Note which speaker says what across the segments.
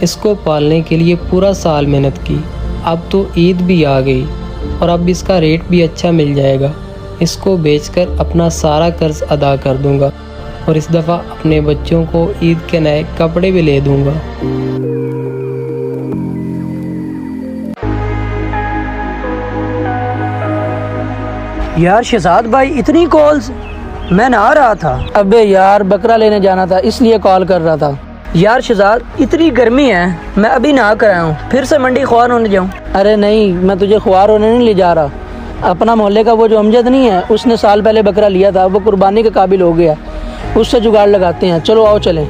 Speaker 1: इसको पालने के लिए पूरा साल मेहनत की। अब तो ईद भी आ गई और अब इसका रेट भी अच्छा मिल जाएगा। इसको बेचकर अपना सारा कर्ज अदा कर दूंगा और इस दफ़ा अपने बच्चों को ईद के नए कपड़े भी ले दूंगा।
Speaker 2: यार शहजाद भाई, इतनी कॉल्स? मैं नहा रहा था। अबे यार, बकरा लेने जाना था इसलिए कॉल कर रहा था। यार शहजाद, इतनी गर्मी है, मैं अभी नहा कर आया हूँ, फिर से मंडी ख्वार होने जाऊँ? अरे नहीं, मैं तुझे ख्वार होने नहीं ले जा रहा। अपना मोहल्ले का वो जो अमजद नहीं है, उसने साल पहले बकरा लिया था, वो कुर्बानी के काबिल हो गया, उससे जुगाड़ लगाते हैं। चलो आओ चलें।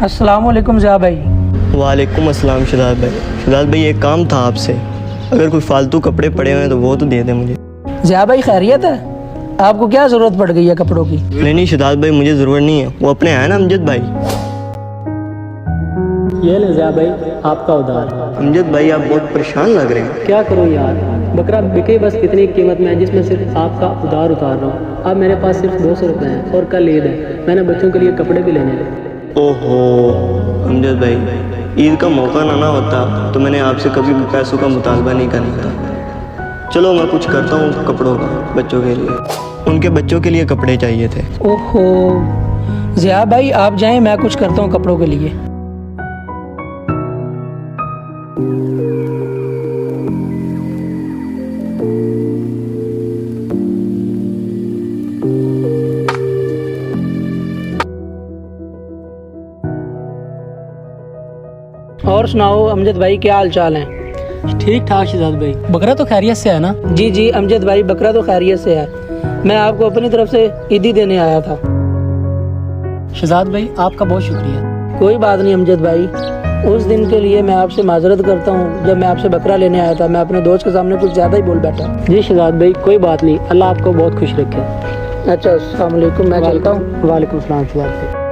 Speaker 2: अस्सलामुअलैकुम ज़िया भाई।
Speaker 3: वालेकुम अस्सलाम शहजाद भाई। शहजाद भाई, एक काम था आपसे, अगर कोई फालतू कपड़े पड़े हुए हैं तो वो तो दे दें मुझे।
Speaker 2: ज़िया भाई खैरियत है? आपको क्या ज़रूरत पड़ गई है कपड़ों की?
Speaker 3: नहीं शहजाद भाई, मुझे ज़रूरत नहीं है, वो अपने हैं ना अमजद भाई।
Speaker 4: ये ले ज़िया भाई, आपका उधार।
Speaker 3: अमजद भाई, आप बहुत परेशान लग रहे हैं।
Speaker 4: क्या करूँ यार, बकरा बिके बस कितनी कीमत में है, जिसमें सिर्फ आपका उधार उतार रहा हूँ। अब मेरे पास सिर्फ 200 रुपये हैं और कल ईद है, मैंने बच्चों के लिए कपड़े भी लेने हैं।
Speaker 3: ओहो अमजद भाई, ईद का मौका ना होता तो मैंने आपसे कभी भी पैसों का मुतालबा नहीं करना था। चलो मैं कुछ करता हूँ कपड़ों का, बच्चों के लिए। उनके बच्चों के लिए कपड़े चाहिए थे।
Speaker 2: ओहो ज़िया भाई, आप जाएं, मैं कुछ करता हूँ कपड़ों के लिए। और सुनाओ अमजद भाई, क्या हाल चाल है?
Speaker 4: ठीक ठाक शहजाद भाई। बकरा तो खैरियत से है ना?
Speaker 2: जी जी अमजद भाई, बकरा तो खैरियत से है। मैं आपको अपनी तरफ से ईदी देने आया था।
Speaker 4: शहजाद भाई, आपका बहुत शुक्रिया।
Speaker 2: कोई बात नहीं अमजद भाई, उस दिन के लिए मैं आपसे माजरत करता हूँ। जब मैं आपसे बकरा लेने आया था, मैं अपने दोस्त के सामने कुछ ज़्यादा ही बोल बैठा।
Speaker 4: जी शहजाद भाई, कोई बात नहीं, अल्लाह आपको बहुत खुश रखे।
Speaker 2: अच्छा, अस्सलाम वालेकुम, मैं चलता हूँ।
Speaker 4: वालेकुम सलाम शहजाद भाई।